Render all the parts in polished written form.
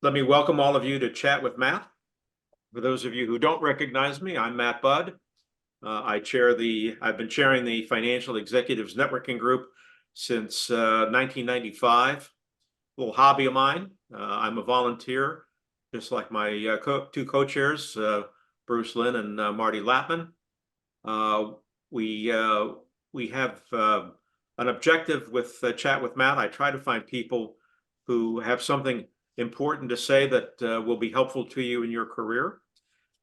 Let me welcome all of you to Chat with Matt. For those of you who don't recognize me, I'm Matt Budd. I've been chairing the Financial Executives Networking Group since 1995. A little hobby of mine. I'm a volunteer, just like my two co-chairs, Bruce Lynn and Marty Lappman. We have an objective with Chat with Matt. I try to find people who have something important to say that will be helpful to you in your career.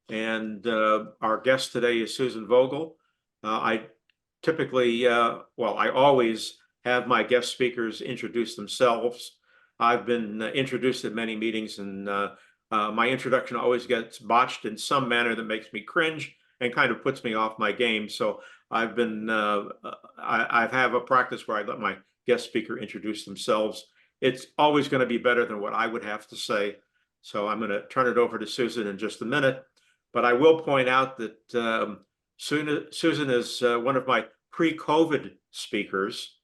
And our guest today is Susan Vogel. I typically, I always have my guest speakers introduce themselves. I've been introduced at many meetings, and my introduction always gets botched in some manner that makes me cringe and kind of puts me off my game. So I have a practice where I let my guest speaker introduce themselves. It's always going to be better than what I would have to say. So I'm going to turn it over to Susan in just a minute. But I will point out that Susan is one of my pre-COVID speakers.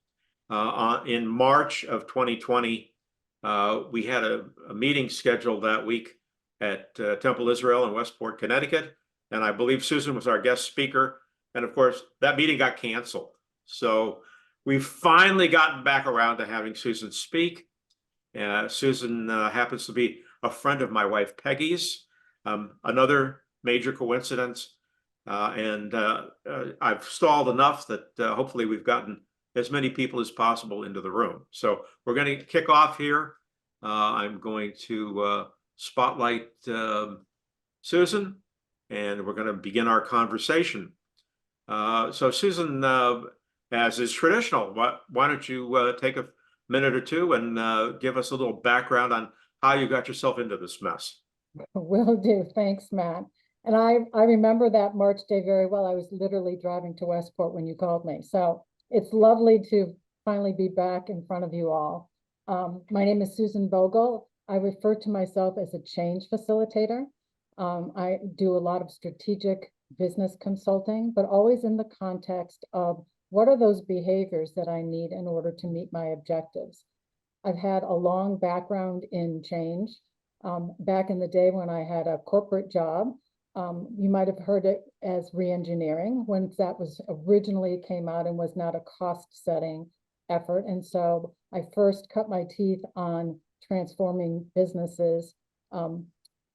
In March of 2020, we had a meeting scheduled that week at Temple Israel in Westport, Connecticut. And I believe Susan was our guest speaker. And of course, that meeting got canceled. So we've finally gotten back around to having Susan speak. Susan happens to be a friend of my wife Peggy's, another major coincidence. I've stalled enough that hopefully we've gotten as many people as possible into the room. So we're going to kick off here. I'm going to spotlight Susan, and we're going to begin our conversation. So Susan, as is traditional, why don't you take a minute or two and give us a little background on how you got yourself into this mess. Will do. Thanks, Matt. And I remember that March day very well. I was literally driving to Westport when you called me. So it's lovely to finally be back in front of you all. My name is Susan Vogel. I refer to myself as a change facilitator. I do a lot of strategic business consulting, but always in the context of what are those behaviors that I need in order to meet my objectives. I've had a long background in change. Back in the day when I had a corporate job, you might have heard it as re-engineering, when that was originally came out and was not a cost-setting effort. And so I first cut my teeth on transforming businesses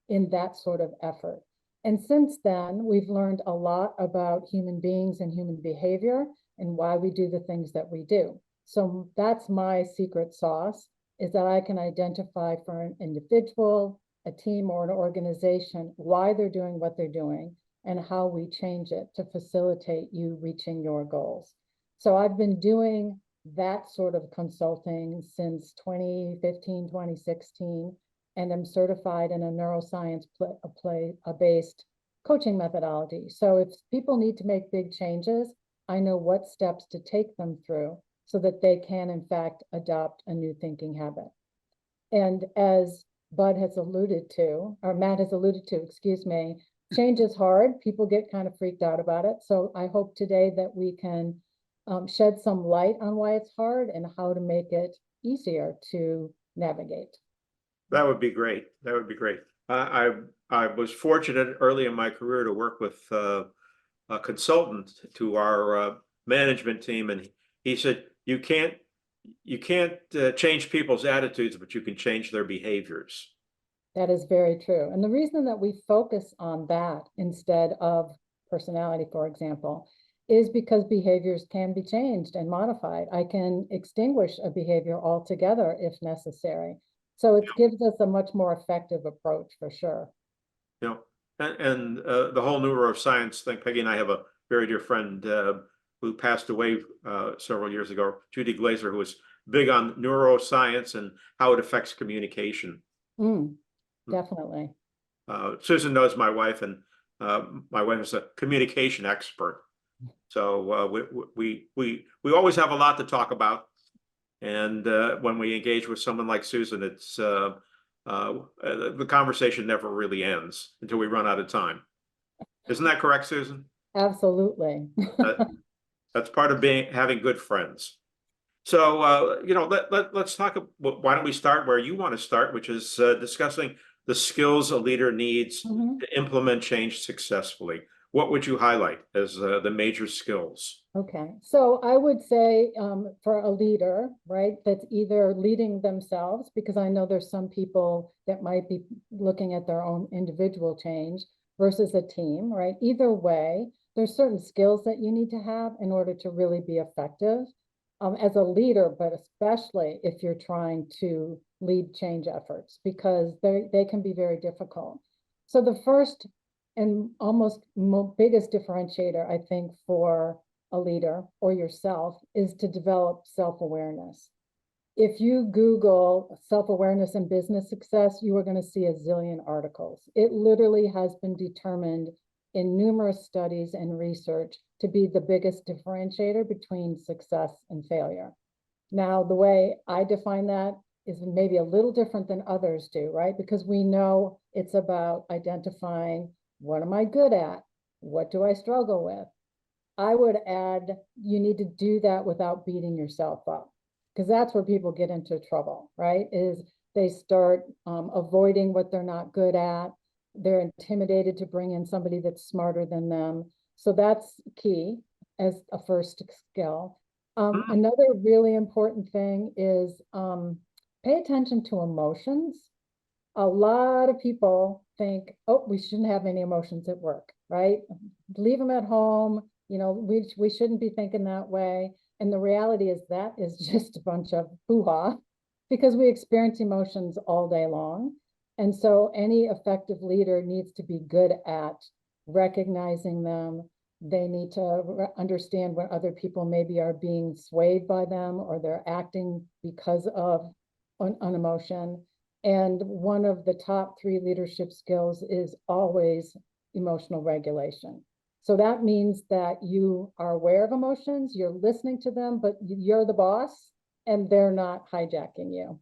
in that sort of effort. And since then, we've learned a lot about human beings and human behavior and why we do the things that we do. So that's my secret sauce, is that I can identify for an individual, a team, or an organization why they're doing what they're doing and how we change it to facilitate you reaching your goals. So I've been doing that sort of consulting since 2015, 2016, and I'm certified in a neuroscience-based coaching methodology. So if people need to make big changes, I know what steps to take them through so that they can, in fact, adopt a new thinking habit. And as Bud has alluded to, or Matt has alluded to, excuse me, change is hard. People get kind of freaked out about it. So I hope today that we can shed some light on why it's hard and how to make it easier to navigate. That would be great. That would be great. I was fortunate early in my career to work with a consultant to our management team, and he said, you can't change people's attitudes, but you can change their behaviors. That is very true. And the reason that we focus on that instead of personality, for example, is because behaviors can be changed and modified. I can extinguish a behavior altogether if necessary. So it gives us a much more effective approach for sure. You know, and the whole neuroscience thing, Peggy and I have a very dear friend who passed away several years ago, Judy Glazer, who was big on neuroscience and how it affects communication. Definitely. Susan knows my wife, and my wife is a communication expert. So we always have a lot to talk about. And when we engage with someone like Susan, it's the conversation never really ends until we run out of time. Isn't that correct, Susan? Absolutely. That's part of having good friends. So, let's talk. Why don't we start where you want to start, which is discussing the skills a leader needs Mhm. to implement change successfully. What would you highlight as the major skills? Okay, so I would say for a leader, right, that's either leading themselves, because I know there's some people that might be looking at their own individual change versus a team, right? Either way, there's certain skills that you need to have in order to really be effective as a leader, but especially if you're trying to lead change efforts, because they can be very difficult. So the first and almost biggest differentiator, I think, for a leader or yourself is to develop self-awareness. If you Google self-awareness and business success, you are going to see a zillion articles. It literally has been determined in numerous studies and research to be the biggest differentiator between success and failure. Now, the way I define that is maybe a little different than others do, right? Because we know it's about identifying what am I good at? What do I struggle with? I would add, you need to do that without beating yourself up, because that's where people get into trouble, right? Is they start avoiding what they're not good at. They're intimidated to bring in somebody that's smarter than them. So that's key as a first skill. Hmm. Another really important thing is pay attention to emotions. A lot of people think, oh, we shouldn't have any emotions at work, right? Leave them at home. We shouldn't be thinking that way. And the reality is that is just a bunch of hoo-ha, because we experience emotions all day long. And so any effective leader needs to be good at recognizing them. They need to understand when other people maybe are being swayed by them or they're acting because of an emotion. And one of the top three leadership skills is always emotional regulation. So that means that you are aware of emotions, you're listening to them, but you're the boss and they're not hijacking you.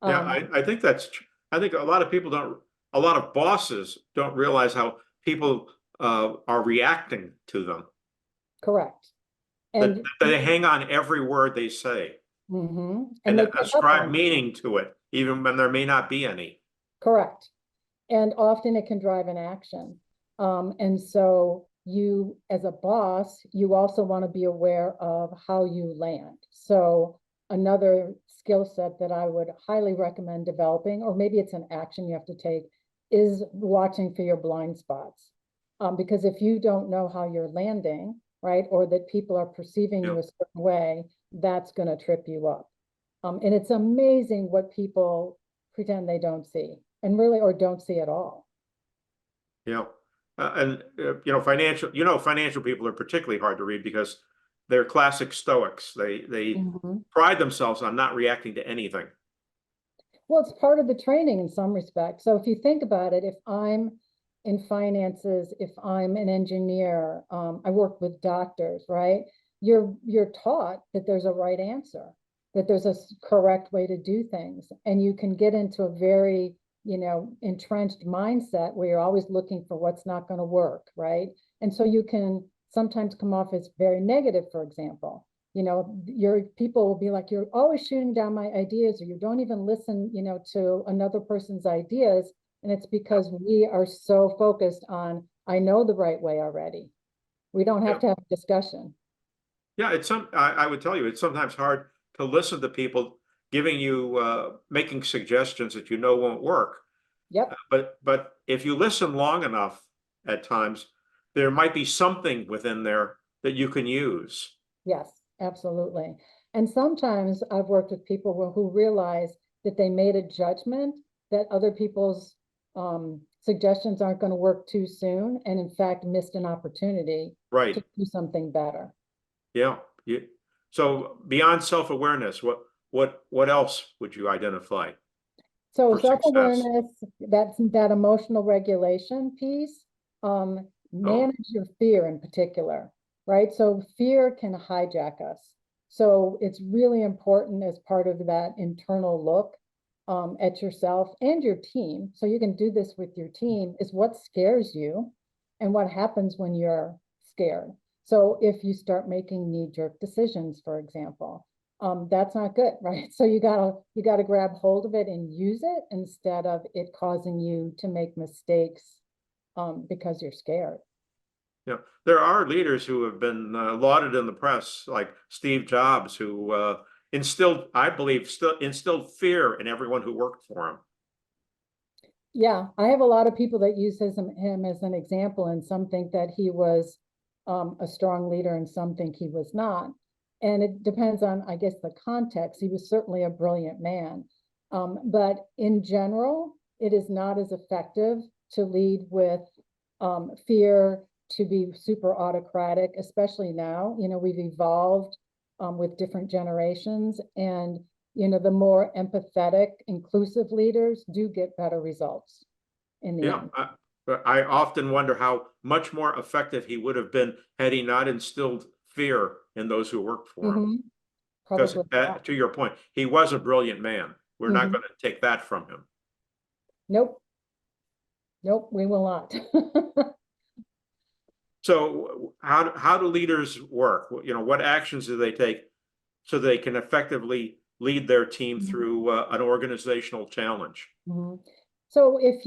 Yeah, Um, I think I think a lot of people don't, a lot of bosses don't realize how people are reacting to them, Correct. that, And that they hang on every word they say and and they pick up ascribe on it. meaning to it, even when there may not be any. Correct. And often it can drive an action. And so you, as a boss, you also want to be aware of how you land. So another skill set that I would highly recommend developing, or maybe it's an action you have to take, is watching for your blind spots. Because if you don't know how you're landing, right, or that people are perceiving Yeah, you a certain way, that's going to trip you up. And it's amazing what people pretend they don't see and really, or don't see at all. yeah. And financial people are particularly hard to read because they're classic stoics. They Mhm. pride themselves on not reacting to anything. Well, it's part of the training in some respects. So if you think about it, if I'm in finances, if I'm an engineer, I work with doctors, right? You're taught that there's a right answer, that there's a correct way to do things, and you can get into a very, entrenched mindset where you're always looking for what's not going to work, right? And so you can sometimes come off as very negative, for example. Your people will be like, you're always shooting down my ideas, or you don't even listen, to another person's ideas. And it's because we are so focused on, I know the right way already. We don't have Yeah. to have a discussion. Yeah, I would tell you, it's sometimes hard to listen to people giving you, making suggestions that you know won't work. Yep. But if you listen long enough at times, there might be something within there that you can use. Yes, absolutely. And sometimes I've worked with people who realize that they made a judgment that other people's suggestions aren't going to work too soon, and in fact missed an opportunity to Right. do something better. Yeah. So beyond self-awareness, what else would you identify So for success? self-awareness, that's that emotional regulation piece, Oh, manage your fear in particular, right? So fear can hijack us. So it's really important as part of that internal look at yourself and your team. So you can do this with your team, is what scares you and what happens when you're scared. So if you start making knee-jerk decisions, for example, that's not good, right? So you gotta grab hold of it and use it instead of it causing you to make mistakes because you're scared. Yeah, there are leaders who have been lauded in the press, like Steve Jobs, who instilled, I believe, still instilled fear in everyone who worked for him. Yeah, I have a lot of people that use him as an example, and some think that he was a strong leader and some think he was not. And it depends on, I guess, the context. He was certainly a brilliant man. But in general, it is not as effective to lead with fear, to be super autocratic, especially now. You know, we've evolved with different generations, and the more empathetic, inclusive leaders do get better results in the Yeah, end. I often wonder how much more effective he would have been had he not instilled fear in those who worked for him. Mhm. Because Probably not. to your point, he was a brilliant man. We're not Mhm. going to take that from him. Nope, nope, we will not. So how do leaders work? You know, what actions do they take so they can effectively lead their team Mhm. through an organizational challenge? Mhm. So if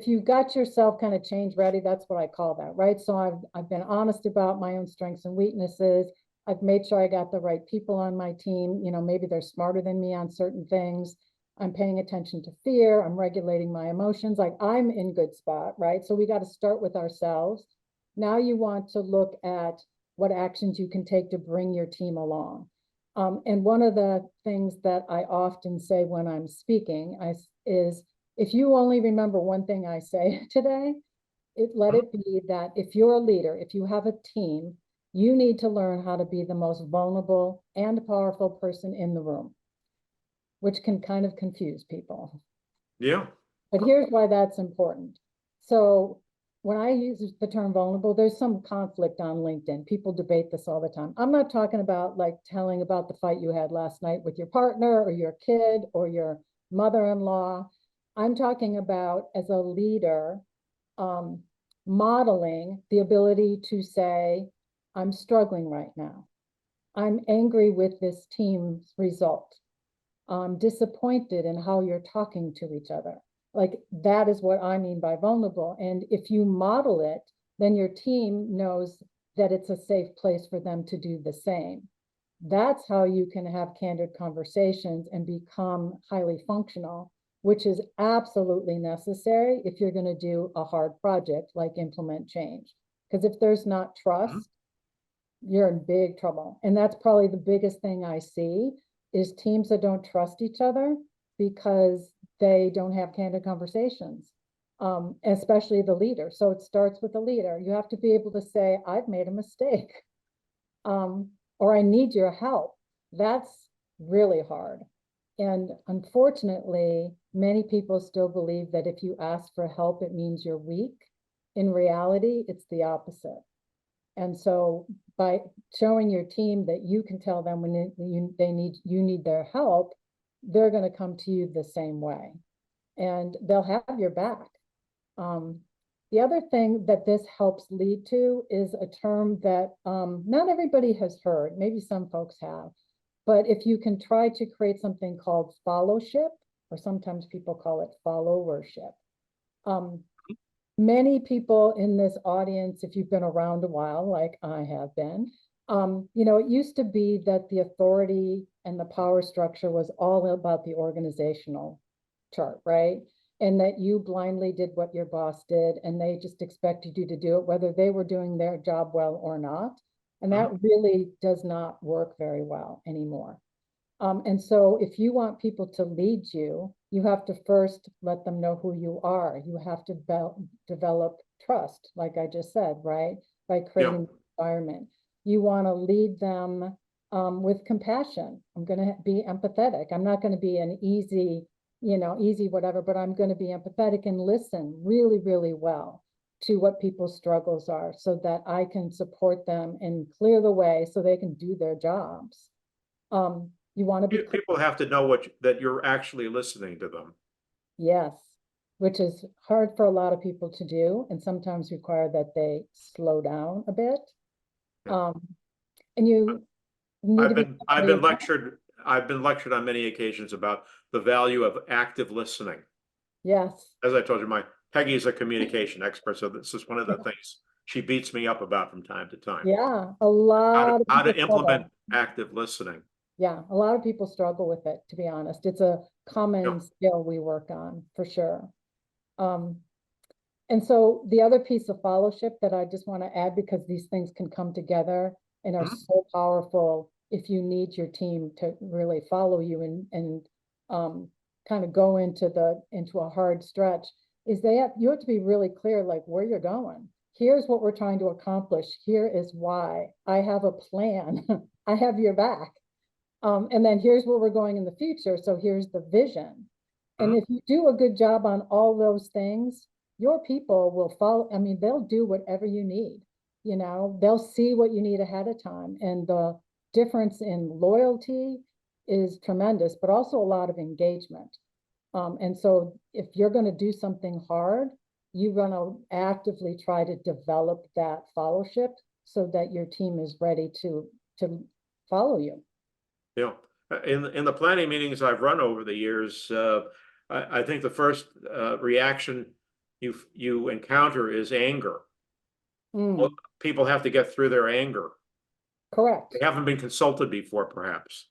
you got yourself kind of change ready, that's what I call that, right? So I've been honest about my own strengths and weaknesses. I've made sure I got the right people on my team. Maybe they're smarter than me on certain things. I'm paying attention to fear. I'm regulating my emotions. Like, I'm in good spot, right? So we got to start with ourselves. Now you want to look at what actions you can take to bring your team along. And one of the things that I often say when I'm speaking is, if you only remember one thing I say today, let it be that if you're a leader, if you have a team, you need to learn how to be the most vulnerable and powerful person in the room, which can kind of confuse people. Yeah. But here's why that's important. So when I use the term vulnerable, there's some conflict on LinkedIn. People debate this all the time. I'm not talking about like telling about the fight you had last night with your partner or your kid or your mother-in-law. I'm talking about, as a leader, um, modeling the ability to say, I'm struggling right now. I'm angry with this team's result. I'm disappointed in how you're talking to each other. Like, that is what I mean by vulnerable. And if you model it, then your team knows that it's a safe place for them to do the same. That's how you can have candid conversations and become highly functional, which is absolutely necessary if you're going to do a hard project like implement change. Because if there's not Mhm. trust, you're in big trouble. And that's probably the biggest thing I see, is teams that don't trust each other because they don't have candid conversations, especially the leader. So it starts with the leader. You have to be able to say, I've made a mistake, or I need your help. That's really hard. And unfortunately, many people still believe that if you ask for help, it means you're weak. In reality, it's the opposite. And so by showing your team that you can tell them when you need their help, they're going to come to you the same way, and they'll have your back. Um, the other thing that this helps lead to is a term that not everybody has heard. Maybe some folks have, but if you can try to create something called fellowship, or sometimes people call it followership. Um, Many people in this audience, if you've been around a while, like I have been, it used to be that the authority and the power structure was all about the organizational chart, right? And that you blindly did what your boss did, and they just expected you to do it, whether they were doing their job well or not. And Mhm. that really does not work very well anymore. And so if you want people to lead you, you have to first let them know who you are. You have to develop trust, like I just said, right? By Yeah. creating the environment. You want to lead them with compassion. I'm going to be empathetic. I'm not going to be an easy whatever, but I'm going to be empathetic and listen really, really well to what people's struggles are, so that I can support them and clear the way so they can do their jobs. You want to be clear. People have to know that you're actually listening to them. Yes, which is hard for a lot of people to do, and sometimes require that they slow down a bit. Yeah. Um, and you need to be I've been aware of that. lectured I've been lectured on many occasions about the value of active listening. Yes. As I told you, Peggy is a communication expert, so this is one of the things she beats me up about from time to time. Yeah, a lot of How people to implement struggle. active listening. Yeah, a lot of people struggle with it, to be honest. It's a common Yep. skill we work on for sure. Um, and so the other piece of fellowship that I just want to add, because these things can come together and are Mhm. so powerful if you need your team to really follow you and kind of go into a hard stretch, is you have to be really clear like where you're going. Here's what we're trying to accomplish. Here is why. I have a plan. I have your back. And then here's where we're going in the future. So here's the vision. And Mhm. if you do a good job on all those things, your people will follow. I mean, they'll do whatever you need. They'll see what you need ahead of time. And the difference in loyalty is tremendous, but also a lot of engagement. And so if you're going to do something hard, you're going to actively try to develop that fellowship so that your team is ready to follow you. You know, in the planning meetings I've run over the years, I think the first reaction you encounter is anger. Well, Mm, people have to get through their anger. correct. They haven't been consulted before, perhaps.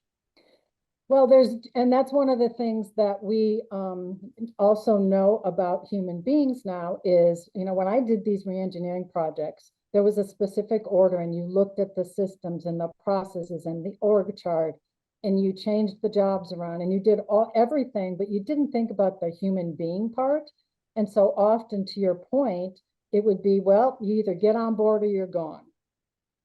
Well, and that's one of the things that we also know about human beings now is, when I did these reengineering projects, there was a specific order and you looked at the systems and the processes and the org chart and you changed the jobs around and you did everything, but you didn't think about the human being part. And so often, to your point, it would be, well, you either get on board or you're gone.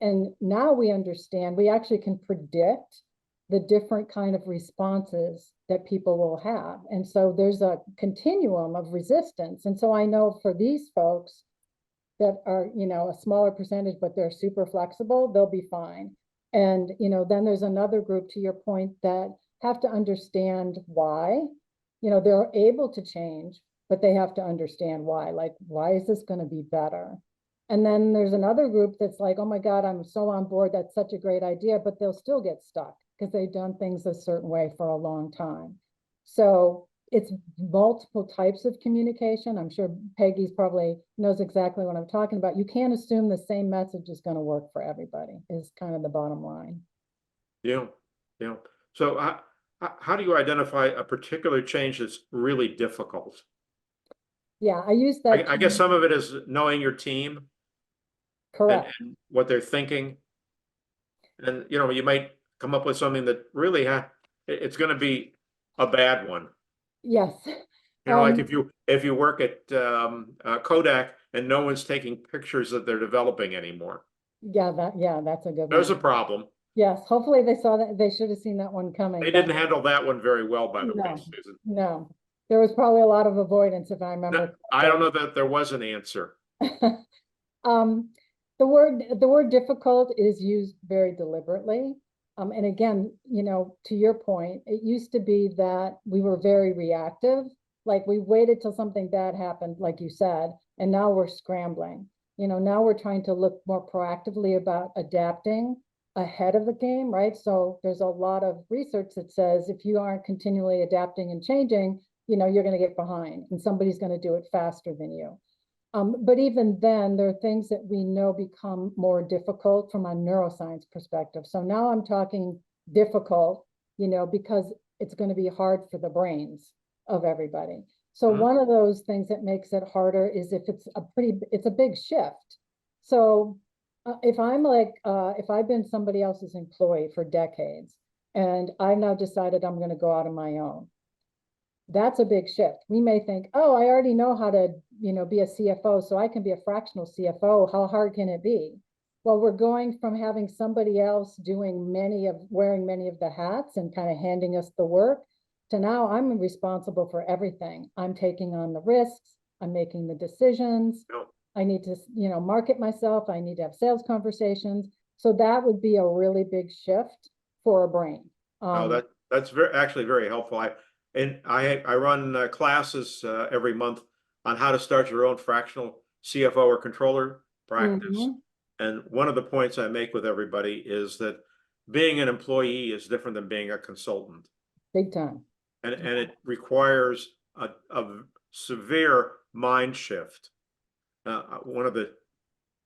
And now we understand, we actually can predict the different kind of responses that people will have. And so there's a continuum of resistance. And so I know for these folks that are, a smaller percentage, but they're super flexible, they'll be fine. And, then there's another group, to your point, that have to understand why, they're able to change, but they have to understand why. Like, why is this going to be better? And then there's another group that's like, oh my God, I'm so on board. That's such a great idea, but they'll still get stuck because they've done things a certain way for a long time. So it's multiple types of communication. I'm sure Peggy's probably knows exactly what I'm talking about. You can't assume the same message is going to work for everybody, is kind of the bottom line. Yeah, yeah. So how do you identify a particular change that's really difficult? Yeah, I use that I guess term. some of it is knowing your team Correct. and what they're thinking. And, you might come up with something that really it's going to be a bad one. Yes. Like Um, if you work at Kodak and no one's taking pictures that they're developing anymore, yeah, that's a good there's one. a problem. Yes, hopefully they saw that. They should have seen that one coming, They but didn't handle that one very well, by the way, no, Susan. no. There was probably a lot of avoidance, if I No, remember I don't correctly. know that there was an answer. Um, the word difficult is used very deliberately. And again, to your point, it used to be that we were very reactive, like we waited till something bad happened, like you said, and now we're scrambling. Now we're trying to look more proactively about adapting ahead of the game, right? So there's a lot of research that says if you aren't continually adapting and changing, you're going to get behind and somebody's going to do it faster than you. But even then, there are things that we know become more difficult from a neuroscience perspective. So now I'm talking difficult, because it's going to be hard for the brains of everybody. So Mhm. one of those things that makes it harder is if it's a big shift. So if I've been somebody else's employee for decades and I've now decided I'm going to go out on my own, that's a big shift. We may think, oh, I already know how to, be a CFO, so I can be a fractional CFO. How hard can it be? Well, we're going from having somebody else wearing many of the hats and kind of handing us the work to now I'm responsible for everything. I'm taking on the risks. I'm making the decisions. No, I need to, market myself. I need to have sales conversations. So that would be a really big shift for a brain. no, that's actually very helpful. I run classes every month on how to start your own fractional CFO or controller practice. Mhm. And one of the points I make with everybody is that being an employee is different than being a consultant. Big time. And it requires a severe mind shift. One of the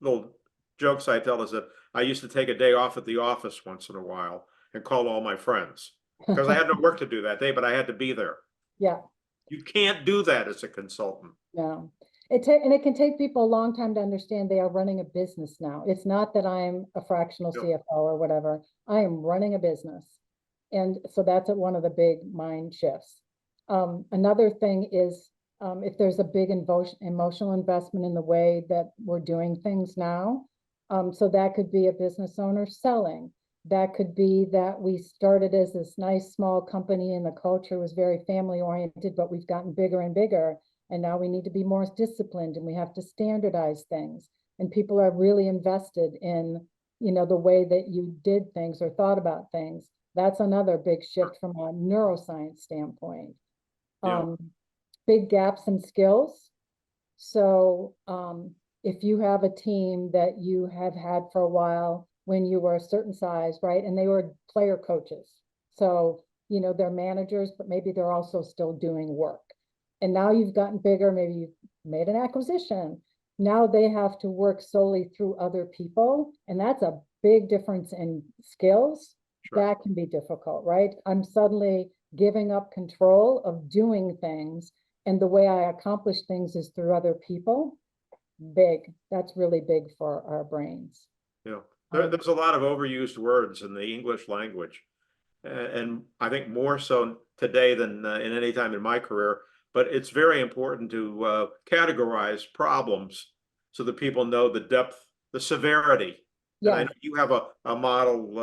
little jokes I tell is that I used to take a day off at the office once in a while and call all my friends because I had no work to do that day, but I had to be there. Yeah, You can't do that as a consultant. no. And it can take people a long time to understand they are running a business now. It's not that I'm a fractional Yeah. CFO or whatever. I am running a business. And so that's one of the big mind shifts. Another thing is if there's a big emotional investment in the way that we're doing things now. So that could be a business owner selling. That could be that we started as this nice small company and the culture was very family oriented, but we've gotten bigger and bigger. And now we need to be more disciplined and we have to standardize things. And people are really invested in, the way that you did things or thought about things. That's another big shift from a neuroscience standpoint. Yeah. Big gaps in skills. So if you have a team that you have had for a while when you were a certain size, right? And they were player coaches. So, they're managers, but maybe they're also still doing work. And now you've gotten bigger, maybe you've made an acquisition. Now they have to work solely through other people. And that's a big difference in skills. Sure. That can be difficult, right? I'm suddenly giving up control of doing things. And the way I accomplish things is through other people. Big. That's really big for our brains. Yeah. There's a lot of overused words in the English language. And I think more so today than in any time in my career. But it's very important to categorize problems so that people know the depth, the severity. And I Yes, know you have a model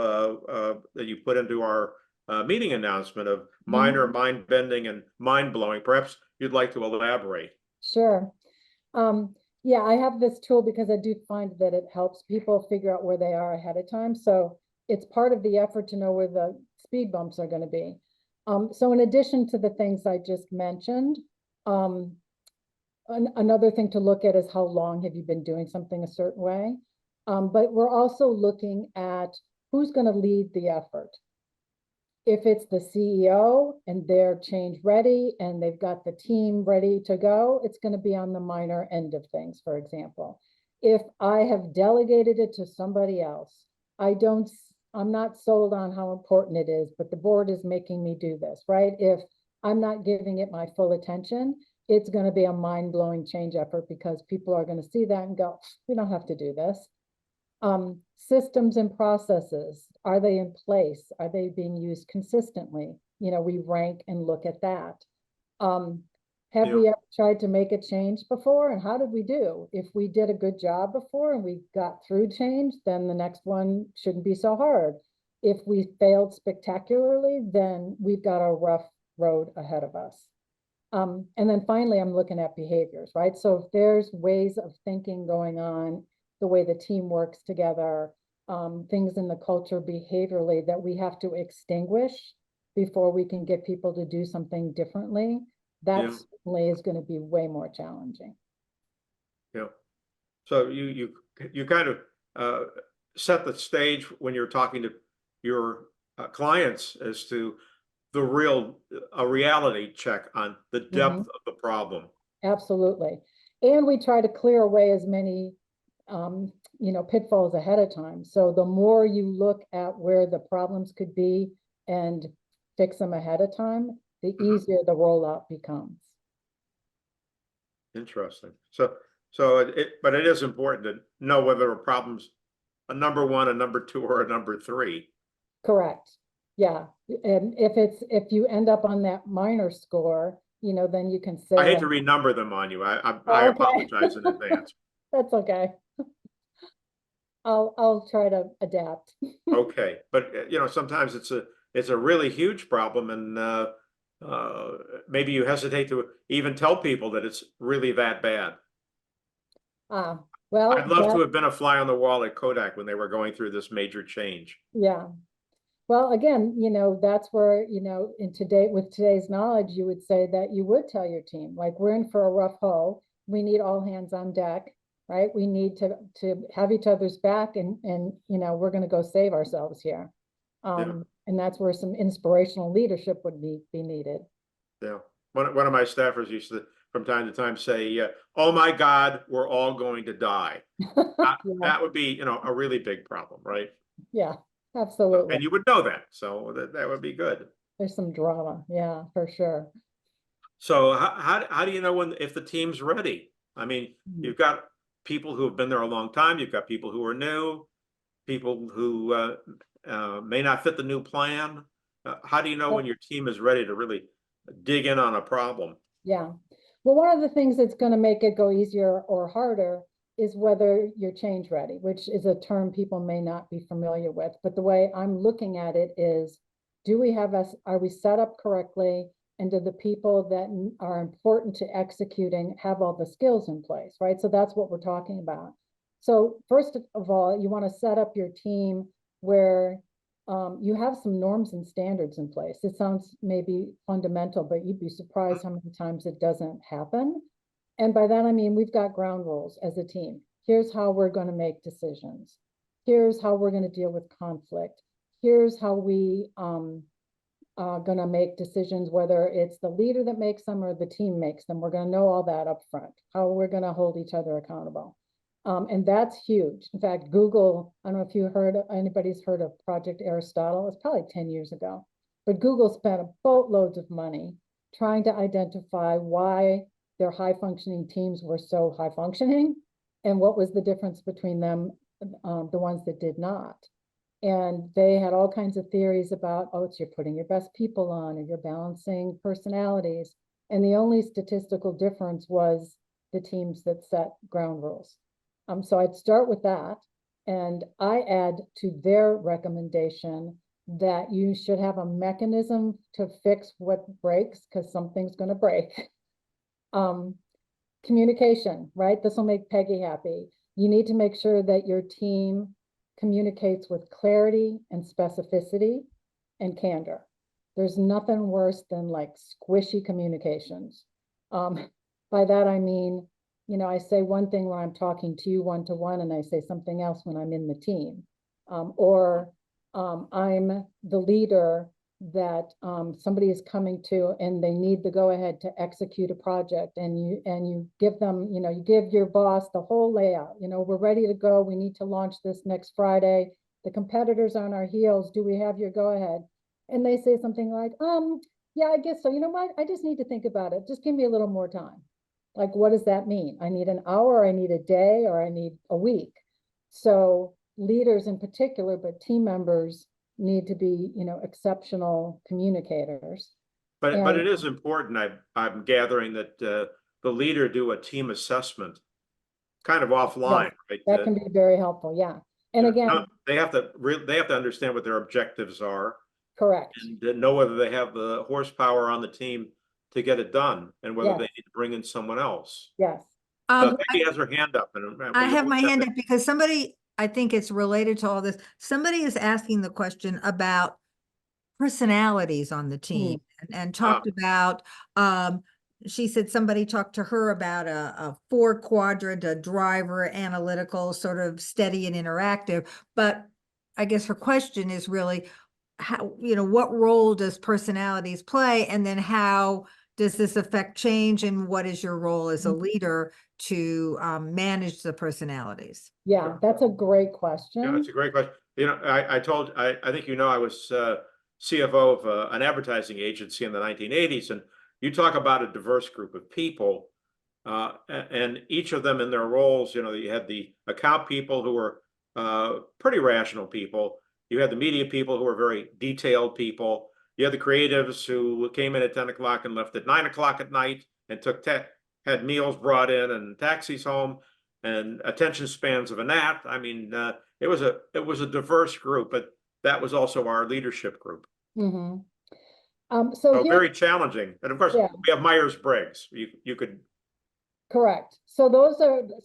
that you put into our meeting announcement of minor, mind bending, and mind blowing. Perhaps you'd like to elaborate. sure. Yeah, I have this tool because I do find that it helps people figure out where they are ahead of time. So it's part of the effort to know where the speed bumps are going to be. So in addition to the things I just mentioned, another thing to look at is how long have you been doing something a certain way. But we're also looking at who's going to lead the effort. If it's the CEO and they're change ready and they've got the team ready to go, it's going to be on the minor end of things, for example. If I have delegated it to somebody else, I'm not sold on how important it is, but the board is making me do this, right? If I'm not giving it my full attention, it's going to be a mind-blowing change effort because people are going to see that and go, we don't have to do this. Systems and processes, are they in place? Are they being used consistently? We rank and look at that. Have we ever tried to make a change before? And how did we do? If we did a good job before and we got through change, then the next one shouldn't be so hard. If we failed spectacularly, then we've got a rough road ahead of us. And then finally, I'm looking at behaviors, right? So if there's ways of thinking going on, the way the team works together, things in the culture behaviorally that we have to extinguish before we can get people to do something differently, that certainly is going to be way more challenging. Yeah. So you kind of set the stage when you're talking to your clients as to a reality check on the depth of the problem. Absolutely. And we try to clear away as many pitfalls ahead of time. So the more you look at where the problems could be and fix them ahead of time, the easier the rollout becomes. Interesting. But it is important to know whether a problem's a number one, a number two, or a number three. Correct. Yeah. And if you end up on that minor score, then you can say, I hate to renumber them on you. I apologize in advance. That's okay. I'll try to adapt. Okay, but sometimes it's a really huge problem, and maybe you hesitate to even tell people that it's really that bad. Well, I'd love to have been a fly on the wall at Kodak when they were going through this major change. Yeah. Well, again, that's where, with today's knowledge, you would say that you would tell your team, like, we're in for a rough haul. We need all hands on deck, right? We need to have each other's back and we're going to go save ourselves here. And that's where some inspirational leadership would be needed. Yeah. One of my staffers used to, from time to time, say, "Oh my God, we're all going to die." Yeah, That would be, a really big problem, right? yeah, absolutely. And you would know that, so that would be good. There's some drama. Yeah, for sure. So how do you know if the team's ready? I mean, Mhm. you've got people who have been there a long time. You've got people who are new, people who may not fit the new plan. How do you know when your team is ready to really dig in on a problem? Yeah. Well, one of the things that's going to make it go easier or harder is whether you're change ready, which is a term people may not be familiar with. But the way I'm looking at it is, are we set up correctly? And do the people that are important to executing have all the skills in place, right? So that's what we're talking about. So first of all, you want to set up your team where you have some norms and standards in place. It sounds maybe fundamental, but you'd be surprised how many times it doesn't happen. And by that, I mean, we've got ground rules as a team. Here's how we're going to make decisions. Here's how we're going to deal with conflict. Here's how we are going to make decisions, whether it's the leader that makes them or the team makes them. We're going to know all that up front, how we're going to hold each other accountable. And that's huge. In fact, Google, I don't know if anybody's heard of Project Aristotle. It's probably 10 years ago. But Google spent boatloads of money trying to identify why their high functioning teams were so high functioning and what was the difference between them, the ones that did not. And they had all kinds of theories about, oh, it's you're putting your best people on, or you're balancing personalities. And the only statistical difference was the teams that set ground rules. So I'd start with that. And I add to their recommendation that you should have a mechanism to fix what breaks, because something's going to break. Communication, right? This will make Peggy happy. You need to make sure that your team communicates with clarity and specificity and candor. There's nothing worse than like squishy communications. By that, I mean, I say one thing when I'm talking to you one-to-one, and I say something else when I'm in the team. Or I'm the leader that somebody is coming to and they need the go-ahead to execute a project, and you give them, you give your boss the whole layout. We're ready to go. We need to launch this next Friday. The competitors on our heels. Do we have your go-ahead? And they say something like, yeah, I guess so. You know what? I just need to think about it. Just give me a little more time. Like, what does that mean? I need an hour, I need a day, or I need a week. So leaders in particular, but team members need to be, exceptional communicators. But it is important. I'm gathering that the leader do a team assessment, kind of offline, right? That can be very helpful. Yeah. And again, they have to understand what their objectives are. Correct. And know whether they have the horsepower on the team to get it done, and whether Yes. they need to bring in someone else. Yes. Becky has her hand up. I have my hand up because somebody, I think it's related to all this. Somebody is asking the question about personalities on the team and talked about, she said somebody talked to her about a 4-quadrant, a driver, analytical, sort of steady and interactive. But I guess her question is really how, what role does personalities play? And then how does this affect change? And what is your role as a leader to manage the personalities? Yeah, that's a great question. Yeah, that's a great question. I think I was CFO of an advertising agency in the 1980s, and you talk about a diverse group of people, and each of them in their roles. You had the account people who were pretty rational people. You had the media people who were very detailed people. You had the creatives who came in at 10 o'clock and left at 9 o'clock at night and had meals brought in and taxis home and attention spans of a gnat. I mean, it was a diverse group, but that was also our leadership group. Mm-hmm. So very challenging. And of course, we have Myers-Briggs. You could. Correct. So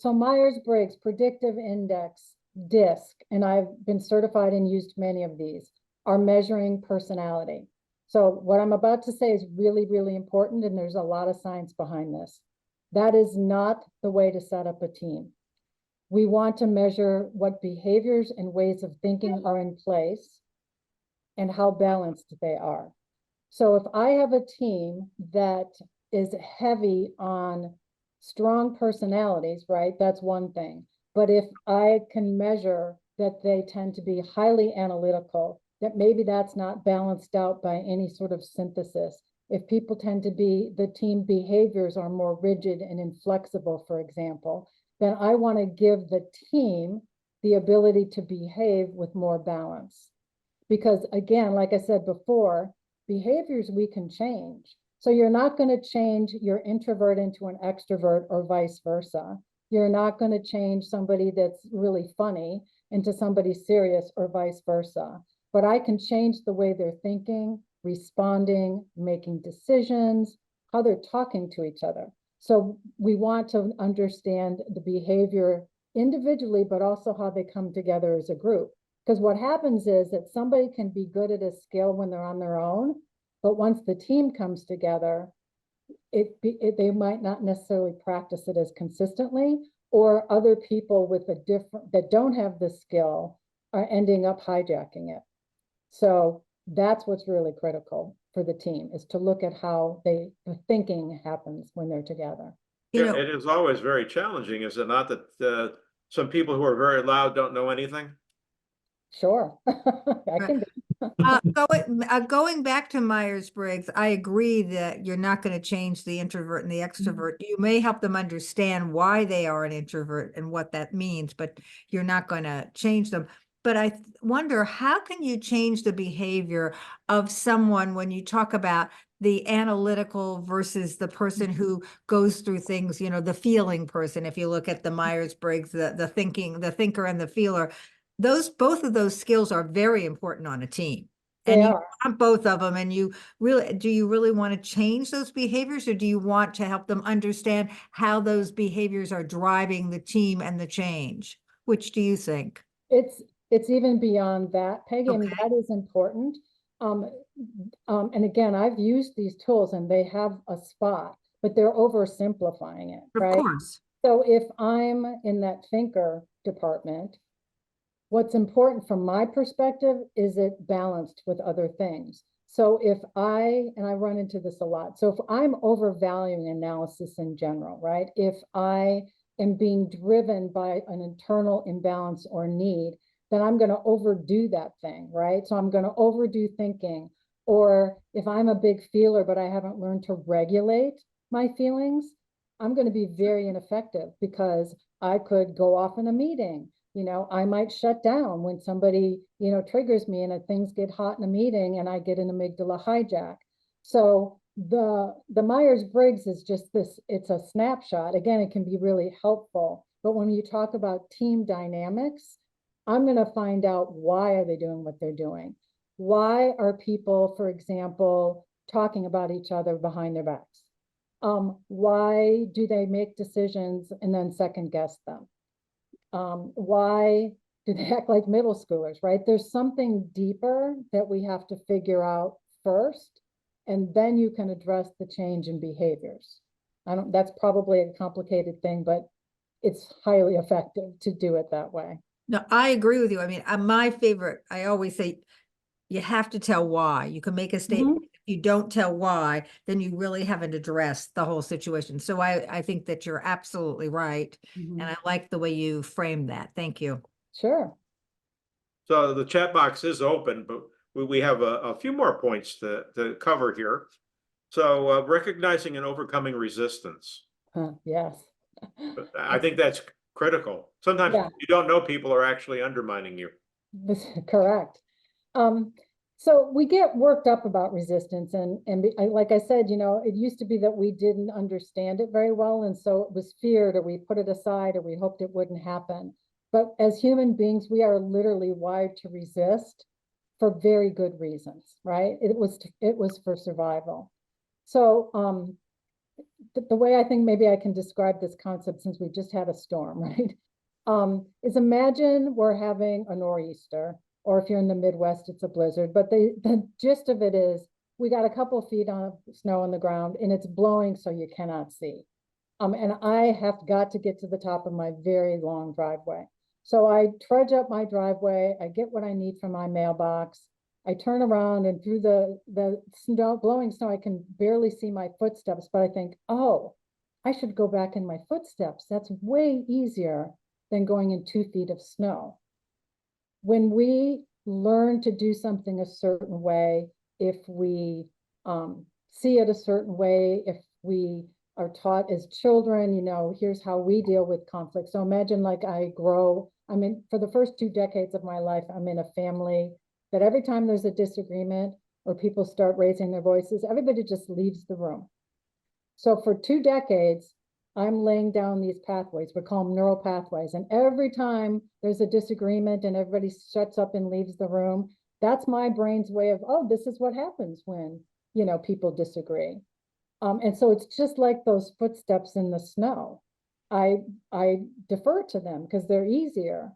Myers-Briggs Predictive Index, DISC, and I've been certified and used many of these, are measuring personality. So what I'm about to say is really, really important, and there's a lot of science behind this. That is not the way to set up a team. We want to measure what behaviors and ways of thinking are in place and how balanced they are. So if I have a team that is heavy on strong personalities, right, that's one thing. But if I can measure that they tend to be highly analytical, that maybe that's not balanced out by any sort of synthesis. If people tend to be, the team behaviors are more rigid and inflexible, for example, then I want to give the team the ability to behave with more balance. Because again, like I said before, behaviors we can change. So you're not going to change your introvert into an extrovert or vice versa. You're not going to change somebody that's really funny into somebody serious or vice versa. But I can change the way they're thinking, responding, making decisions, how they're talking to each other. So we want to understand the behavior individually, but also how they come together as a group. Because what happens is that somebody can be good at a skill when they're on their own, but once the team comes together, they might not necessarily practice it as consistently, or other people with a different, that don't have the skill are ending up hijacking it. So that's what's really critical for the team, is to look at how the thinking happens when they're together. You Yeah, know, it is always very challenging, is it not, that some people who are very loud don't know anything? Sure, I can be. Going back to Myers-Briggs, I agree that you're not going to change the introvert and the extrovert. You may help them understand why they are an introvert and what that means, but you're not going to change them. But I wonder, how can you change the behavior of someone when you talk about the analytical versus the person who goes through things, the feeling person? If you look at the Myers-Briggs, the thinker and the feeler, both of those skills are very important on a team. And They you are. want both of them, and do you really want to change those behaviors, or do you want to help them understand how those behaviors are driving the team and the change? Which do you think? It's even beyond that, Peggy. I mean, Okay. that is important. Um, and again, I've used these tools and they have a spot, but they're oversimplifying it, Of right? course. So if I'm in that thinker department, what's important from my perspective is it balanced with other things. So and I run into this a lot. So if I'm overvaluing analysis in general, right? If I am being driven by an internal imbalance or need, then I'm going to overdo that thing, right? So I'm going to overdo thinking. Or if I'm a big feeler, but I haven't learned to regulate my feelings, I'm going to be very ineffective, because I could go off in a meeting. I might shut down when somebody, triggers me, and things get hot in a meeting and I get an amygdala hijack. So the Myers-Briggs is just this, it's a snapshot. Again, it can be really helpful. But when you talk about team dynamics, I'm going to find out, why are they doing what they're doing? Why are people, for example, talking about each other behind their backs? Why do they make decisions and then second guess them? Why do they act like middle schoolers, right? There's something deeper that we have to figure out first, and then you can address the change in behaviors. That's probably a complicated thing, but it's highly effective to do it that way. No, I agree with you. I mean, my favorite, I always say, you have to tell why. You can make a statement. Mhm. If you don't tell why, then you really haven't addressed the whole situation. So I think that you're absolutely right. And I like the way you framed that. Thank you. Sure. So the chat box is open, but we have a few more points to cover here. So recognizing and overcoming resistance. Yes. I think that's critical. Sometimes Yeah. you don't know people are actually undermining you. This correct. So we get worked up about resistance, and like I said, it used to be that we didn't understand it very well, and so it was feared, or we put it aside, or we hoped it wouldn't happen. But as human beings, we are literally wired to resist for very good reasons, right? It was for survival. So the way I think maybe I can describe this concept, since we just had a storm, right? Is imagine we're having a nor'easter, or if you're in the Midwest, it's a blizzard. But the gist of it is, we got a couple feet of snow on the ground and it's blowing so you cannot see. And I have got to get to the top of my very long driveway. So I trudge up my driveway, I get what I need from my mailbox, I turn around and through the snow, blowing snow, I can barely see my footsteps, but I think, oh, I should go back in my footsteps. That's way easier than going in 2 feet of snow. When we learn to do something a certain way, if we see it a certain way, if we are taught as children, here's how we deal with conflict. So imagine like for the first 2 decades of my life, I'm in a family that every time there's a disagreement or people start raising their voices, everybody just leaves the room. So for 2 decades, I'm laying down these pathways. We call them neural pathways. And every time there's a disagreement and everybody shuts up and leaves the room, that's my brain's way of, oh, this is what happens when, people disagree. And so it's just like those footsteps in the snow. I defer to them because they're easier.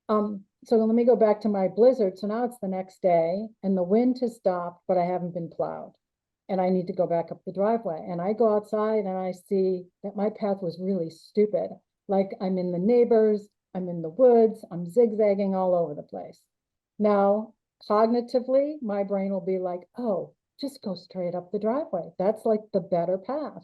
So let me go back to my blizzard. So now it's the next day and the wind has stopped, but I haven't been plowed. And I need to go back up the driveway. And I go outside and I see that my path was really stupid. Like I'm in the neighbors, I'm in the woods, I'm zigzagging all over the place. Now, cognitively, my brain will be like, oh, just go straight up the driveway. That's like the better path.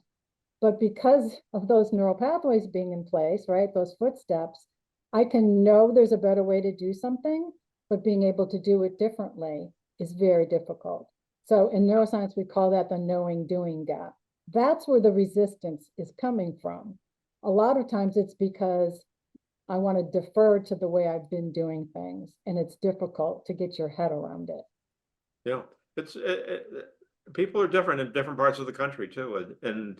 But because of those neural pathways being in place, right, those footsteps, I can know there's a better way to do something, but being able to do it differently is very difficult. So in neuroscience, we call that the knowing doing gap. That's where the resistance is coming from. A lot of times it's because I want to defer to the way I've been doing things, and it's difficult to get your head around it. Yeah, it's people are different in different parts of the country too. And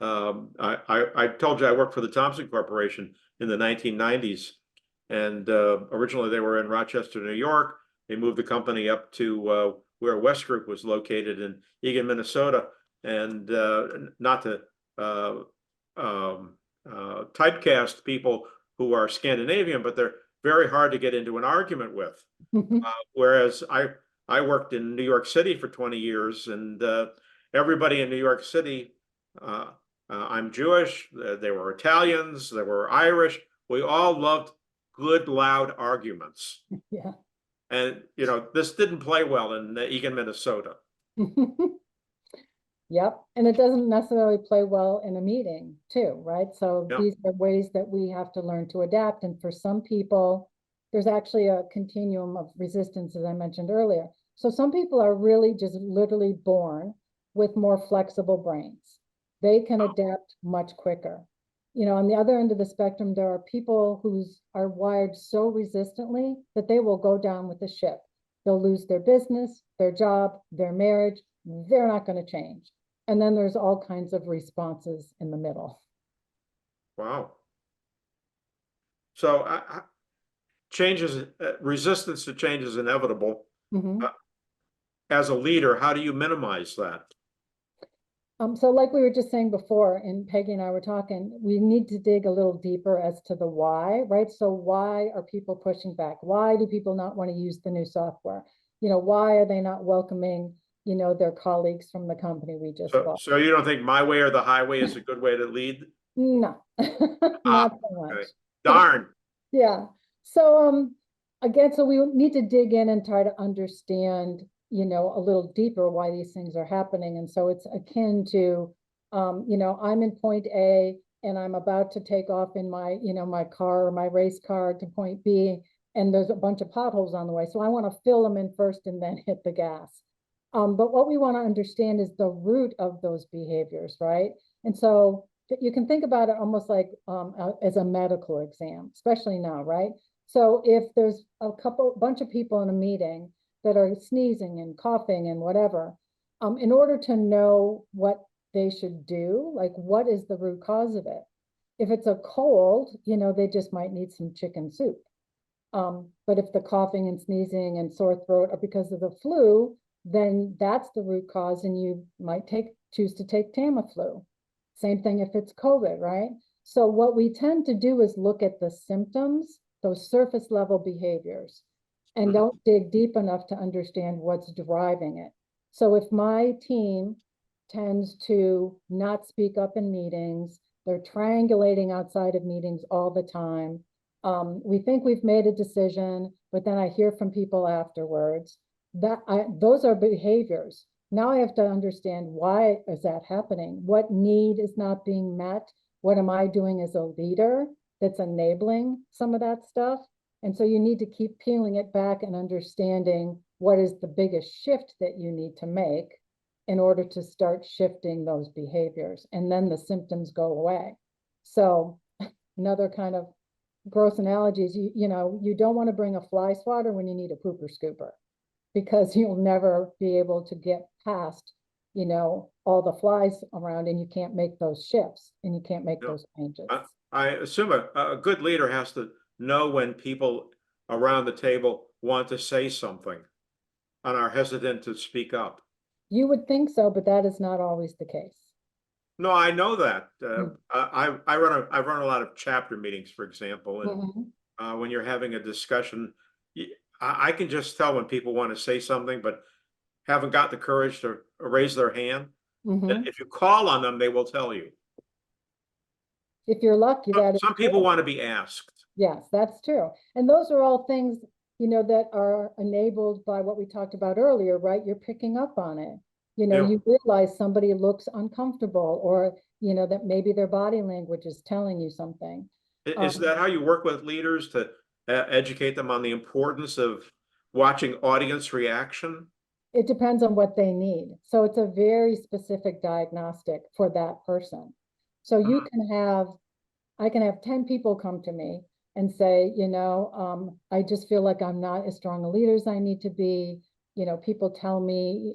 I told you I worked for the Thompson Corporation in the 1990s, and originally they were in Rochester, New York. They moved the company up to where West Group was located in Eagan, Minnesota, and not to typecast people who are Scandinavian, but they're very hard to get into an argument with. Whereas I worked in New York City for 20 years, and everybody in New York City, I'm Jewish, there were Italians, there were Irish. We all loved good, loud arguments. Yeah. And, this didn't play well in Eagan, Minnesota. Yep. And it doesn't necessarily play well in a meeting too, right? So Yeah. These are ways that we have to learn to adapt. And for some people, there's actually a continuum of resistance, as I mentioned earlier. So some people are really just literally born with more flexible brains. They can adapt much quicker. On the other end of the spectrum, there are people who are wired so resistantly that they will go down with the ship. They'll lose their business, their job, their marriage. They're not going to change. And then there's all kinds of responses in the middle. Wow. So resistance to change is inevitable. Mm-hmm. As a leader, how do you minimize that? So like we were just saying before, and Peggy and I were talking, we need to dig a little deeper as to the why, right? So why are people pushing back? Why do people not want to use the new software? Why are they not welcoming, their colleagues from the company we just bought? So you don't think my way or the highway is a good way to lead? No, not so much. Okay. Darn. Yeah. So again, so we need to dig in and try to understand, a little deeper why these things are happening. And so it's akin to, I'm in point A and I'm about to take off in my, my car or my race car to point B, and there's a bunch of potholes on the way. So I want to fill them in first and then hit the gas. But what we want to understand is the root of those behaviors, right? And so you can think about it almost like as a medical exam, especially now, right? So if there's bunch of people in a meeting that are sneezing and coughing and whatever, in order to know what they should do, like what is the root cause of it? If it's a cold, they just might need some chicken soup. But if the coughing and sneezing and sore throat are because of the flu, then that's the root cause, and you might choose to take Tamiflu. Same thing if it's COVID, right? So what we tend to do is look at the symptoms, those surface level behaviors, and don't dig deep enough to understand what's driving it. So if my team tends to not speak up in meetings, they're triangulating outside of meetings all the time. We think we've made a decision, but then I hear from people afterwards. those are behaviors. Now I have to understand, why is that happening? What need is not being met? What am I doing as a leader that's enabling some of that stuff? And so you need to keep peeling it back and understanding what is the biggest shift that you need to make in order to start shifting those behaviors. And then the symptoms go away. So another kind of gross analogy is, you don't want to bring a fly swatter when you need a pooper scooper, because you'll never be able to get past, all the flies around, and you can't make those shifts and you can't make those changes. I assume a good leader has to know when people around the table want to say something and are hesitant to speak up. You would think so, but that is not always the case. No, I know that. I run a lot of chapter meetings, for example, and when you're having a discussion, I can just tell when people want to say something, but haven't got the courage to raise their hand. If you call on them, they will tell you. If you're lucky, Some people want to be asked. Yes, that's true. And those are all things, that are enabled by what we talked about earlier, right? You're picking up on it. You realize somebody looks uncomfortable, or, that maybe their body language is telling you something. Is that how you work with leaders to educate them on the importance of watching audience reaction? It depends on what they need. So it's a very specific diagnostic for that person. So I can have 10 people come to me and say, I just feel like I'm not as strong a leader as I need to be. People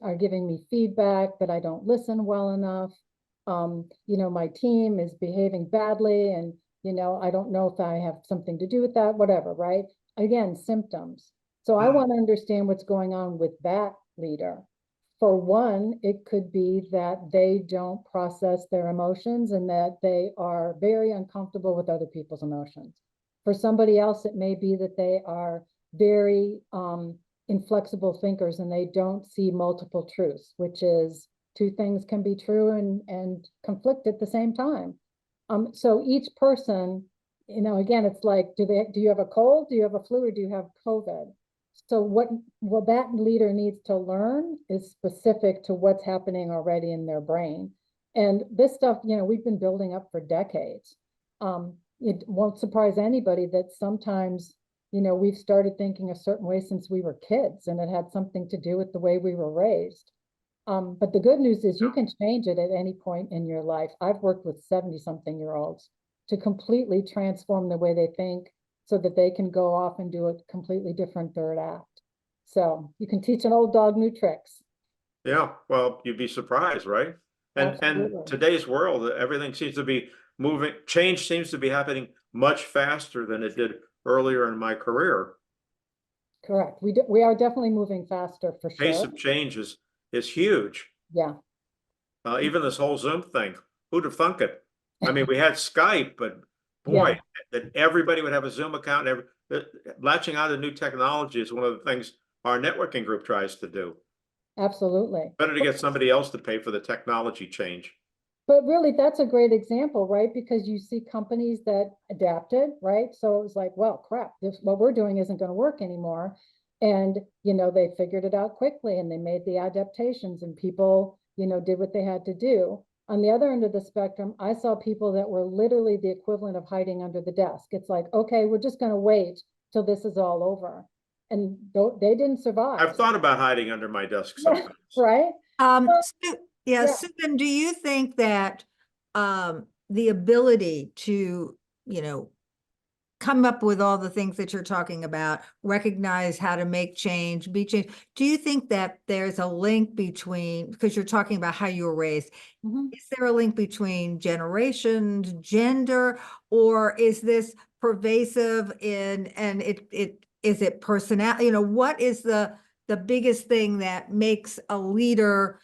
are giving me feedback that I don't listen well enough. My team is behaving badly, and, I don't know if I have something to do with that, whatever, right? Again, symptoms. So I want to understand what's going on with that leader. For one, it could be that they don't process their emotions and that they are very uncomfortable with other people's emotions. For somebody else, it may be that they are very inflexible thinkers and they don't see multiple truths, which is two things can be true and conflict at the same time. So each person, again, it's like, do you have a cold? Do you have a flu, or do you have COVID? So what that leader needs to learn is specific to what's happening already in their brain. And this stuff, we've been building up for decades. It won't surprise anybody that sometimes, we've started thinking a certain way since we were kids, and it had something to do with the way we were raised. But the good news is you can change it at any point in your life. I've worked with 70-something-year-olds to completely transform the way they think, so that they can go off and do a completely different third act. So you can teach an old dog new tricks. Yeah, well, you'd be surprised, right? And today's world, everything seems to be moving. Change seems to be happening much faster than it did earlier in my career. Correct. We are definitely moving faster, for sure. Pace of change is huge. Yeah. Even this whole Zoom thing, who'd have thunk it? I mean, we had Skype, but boy, that everybody would have a Zoom account. Latching on to new technology is one of the things our networking group tries to do. Absolutely. Better to get somebody else to pay for the technology change. But really, that's a great example, right? Because you see companies that adapted, right? So it was like, well, crap, what we're doing isn't going to work anymore. And, they figured it out quickly and they made the adaptations, and people, did what they had to do. On the other end of the spectrum, I saw people that were literally the equivalent of hiding under the desk. It's like, okay, we're just going to wait till this is all over. And they didn't survive. I've thought about hiding under my desk sometimes. Right? Susan, do you think that the ability to, come up with all the things that you're talking about, recognize how to make change, be change. Do you think that there's a link between, because you're talking about how you were raised, is there a link between generations, gender, or is this pervasive and is it personality? What is the biggest thing that makes a leader,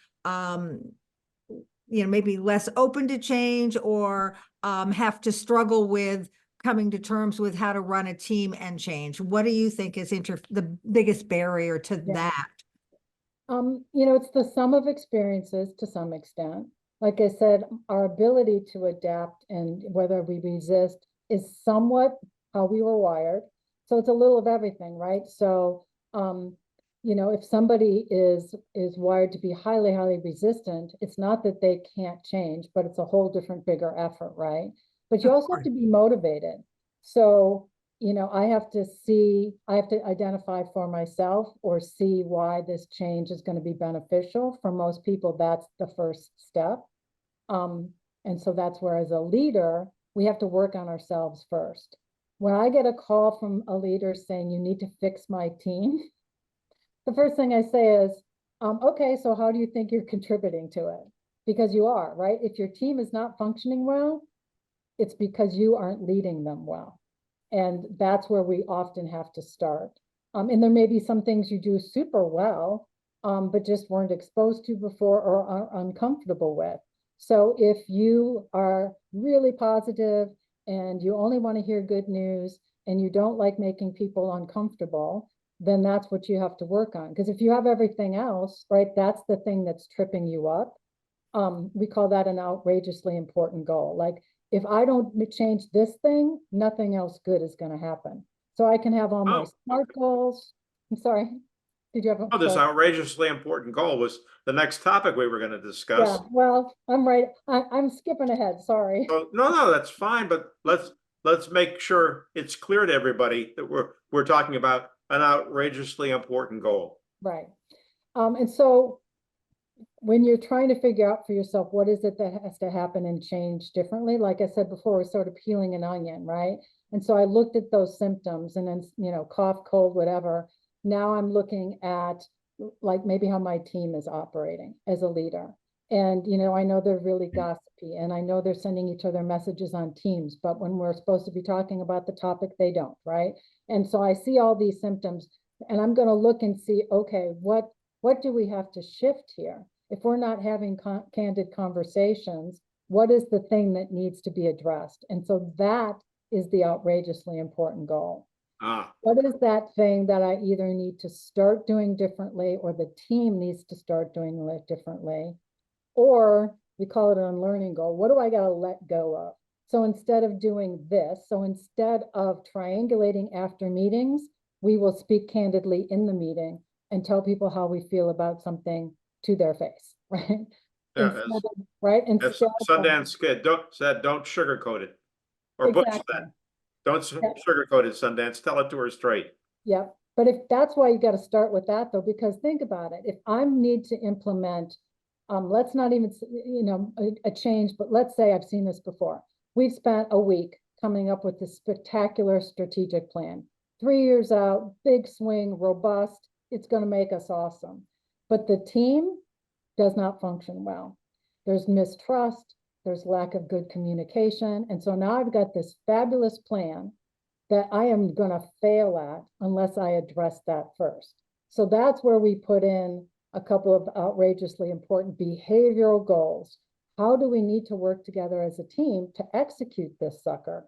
maybe less open to change, or have to struggle with coming to terms with how to run a team and change? What do you think is the biggest barrier to that? It's the sum of experiences to some extent. Like I said, our ability to adapt and whether we resist is somewhat how we were wired. So it's a little of everything, right? So you know, if somebody is wired to be highly, highly resistant, it's not that they can't change, but it's a whole different, bigger effort, right? But you also have to be motivated. So, you know, I have to identify for myself or see why this change is going to be beneficial. For most people, that's the first step. And so that's where, as a leader, we have to work on ourselves first. When I get a call from a leader saying, you need to fix my team, the first thing I say is, okay, so how do you think you're contributing to it? Because you are, right? If your team is not functioning well, it's because you aren't leading them well. And that's where we often have to start. And there may be some things you do super well, but just weren't exposed to before or are uncomfortable with. So if you are really positive and you only want to hear good news and you don't like making people uncomfortable, then that's what you have to work on. Because if you have everything else, right, that's the thing that's tripping you up. We call that an outrageously important goal. Like, if I don't change this thing, nothing else good is going to happen. So I can have all my SMART goals. I'm sorry. Did you have Oh, this outrageously important goal was the next topic we were going to discuss. Yeah, well, I'm right. I'm skipping ahead. Sorry. Oh, no, that's fine. But let's make sure it's clear to everybody that we're talking about an outrageously important goal. Right. And so when you're trying to figure out for yourself, what is it that has to happen and change differently? Like I said before, we're sort of peeling an onion, right? And so I looked at those symptoms and then, you know, cough, cold, whatever. Now I'm looking at like maybe how my team is operating as a leader. And, you know, I know they're really gossipy and I know they're sending each other messages on Teams, but when we're supposed to be talking about the topic, they don't, right? And so I see all these symptoms and I'm going to look and see, okay, what do we have to shift here? If we're not having candid conversations, what is the thing that needs to be addressed? And so that is the outrageously important goal. What is that thing that I either need to start doing differently or the team needs to start doing it differently? Or we call it an unlearning goal. What do I got to let go of? So instead of doing this, so instead of triangulating after meetings, we will speak candidly in the meeting and tell people how we feel about something to their face, right? Yeah, right? Sundance Kid don't sugarcoat it. Or exactly. Butch said, don't sugarcoat it, Sundance. Tell it to her straight. Yep. But if that's why you got to start with that, though, because think about it. If I need to implement, let's not even, you know, a change, but let's say I've seen this before. We've spent a week coming up with this spectacular strategic plan. 3 years out, big swing, robust. It's going to make us awesome. But the team does not function well. There's mistrust. There's lack of good communication. And so now I've got this fabulous plan that I am going to fail at unless I address that first. So that's where we put in a couple of outrageously important behavioral goals. How do we need to work together as a team to execute this sucker?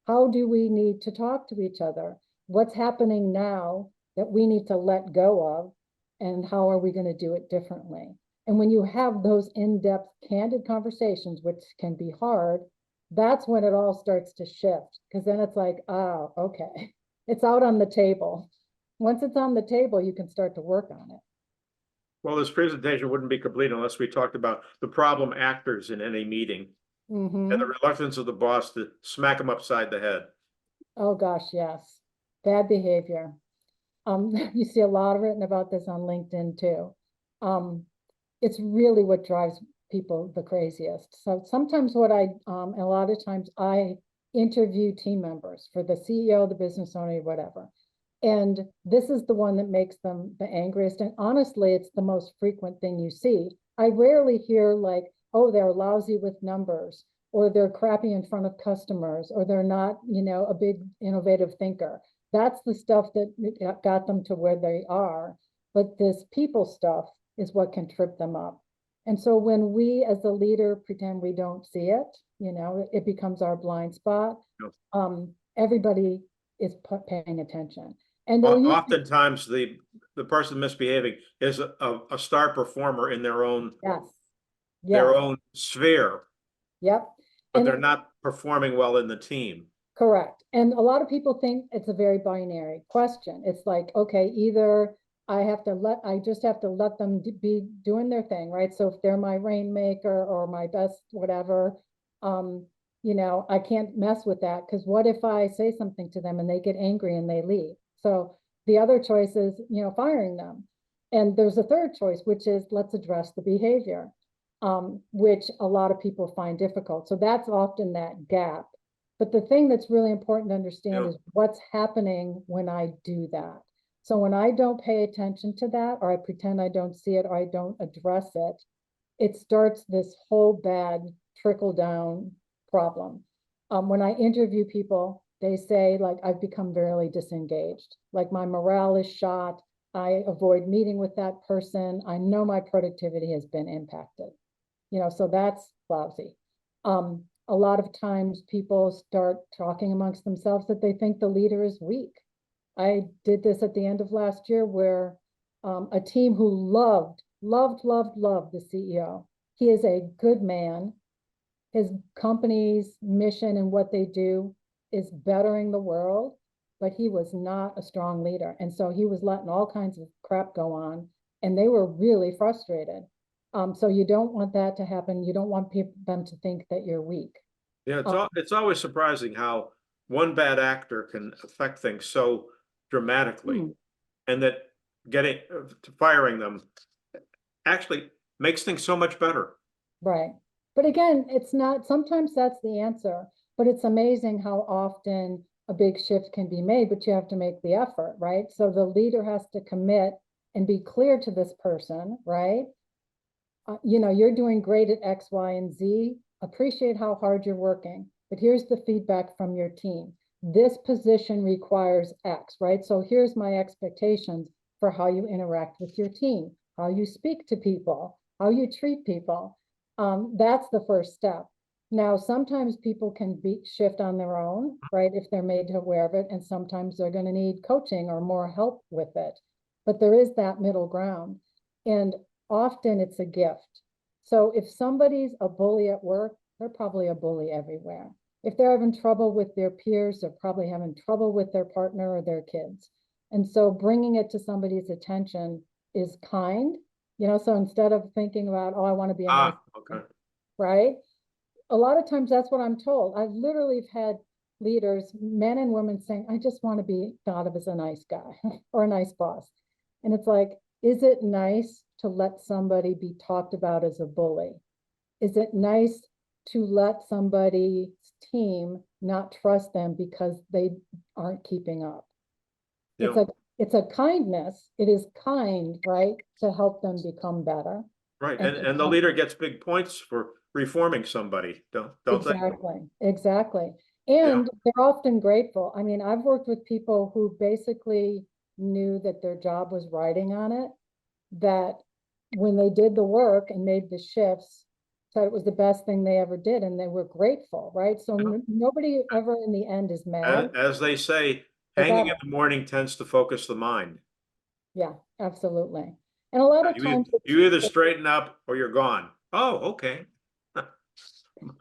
How do we need to talk to each other? What's happening now that we need to let go of? And how are we going to do it differently? And when you have those in-depth, candid conversations, which can be hard, that's when it all starts to shift. Because then it's like, oh, okay, it's out on the table. Once it's on the table, you can start to work on it. Well, this presentation wouldn't be complete unless we talked about the problem actors in any meeting and the reluctance of the boss to smack them upside the head. Oh gosh, yes. Bad behavior. You see a lot written about this on LinkedIn too. It's really what drives people the craziest. So sometimes what a lot of times I interview team members for the CEO, the business owner, whatever. And this is the one that makes them the angriest. And honestly, it's the most frequent thing you see. I rarely hear like, oh, they're lousy with numbers, or they're crappy in front of customers, or they're not, you know, a big innovative thinker. That's the stuff that got them to where they are. But this people stuff is what can trip them up. And so when we as a leader pretend we don't see it, you know, it becomes our blind spot. Everybody is paying attention. And oftentimes the person misbehaving is a star performer in their own their own sphere. Yep. But they're not performing well in the team. Correct. And a lot of people think it's a very binary question. It's like, okay, either I just have to let them be doing their thing, right? So if they're my rainmaker or my best whatever, you know, I can't mess with that, because what if I say something to them and they get angry and they leave? So the other choice is, you know, firing them. And there's a third choice, which is let's address the behavior, which a lot of people find difficult. So that's often that gap. But the thing that's really important to understand Yeah. is what's happening when I do that. So when I don't pay attention to that, or I pretend I don't see it, or I don't address it, it starts this whole bad trickle down problem. When I interview people, they say, like, I've become very disengaged. Like my morale is shot. I avoid meeting with that person. I know my productivity has been impacted. You know, so that's lousy. A lot of times people start talking amongst themselves that they think the leader is weak. I did this at the end of last year where a team who loved the CEO. He is a good man. His company's mission and what they do is bettering the world, but he was not a strong leader. And so he was letting all kinds of crap go on, and they were really frustrated. So you don't want that to happen. You don't want them to think that you're weak. Yeah, it's always surprising how one bad actor can affect things so dramatically, and that getting to firing them actually makes things so much better. Right. But again, it's not, sometimes that's the answer, but it's amazing how often a big shift can be made, but you have to make the effort, right? So the leader has to commit and be clear to this person, right? You know, you're doing great at X, Y, and Z. Appreciate how hard you're working, but here's the feedback from your team. This position requires X, right? So here's my expectations for how you interact with your team, how you speak to people, how you treat people. That's the first step. Now, sometimes people can shift on their own, right? If they're made aware of it, and sometimes they're going to need coaching or more help with it. But there is that middle ground. And often it's a gift. So if somebody's a bully at work, they're probably a bully everywhere. If they're having trouble with their peers, they're probably having trouble with their partner or their kids. And so bringing it to somebody's attention is kind, you know, so instead of thinking about, oh, I want to be a nice, Okay. right? A lot of times that's what I'm told. I've literally had leaders, men and women, saying, I just want to be thought of as a nice guy or a nice boss. And it's like, is it nice to let somebody be talked about as a bully? Is it nice to let somebody's team not trust them because they aren't keeping up? Yeah. It's a kindness. It is kind, right, to help them become better. Right. And the leader gets big points for reforming somebody, don't Exactly, exactly. And they're often grateful. I mean, I've worked with people who basically knew that their job was riding on it, that when they did the work and made the shifts, said it was the best thing they ever did, and they were grateful, right? So nobody ever in the end is mad. As they say, They hanging got in it. the morning tends to focus the mind. Yeah, absolutely. And a lot of times You either straighten up or you're gone. Oh, okay.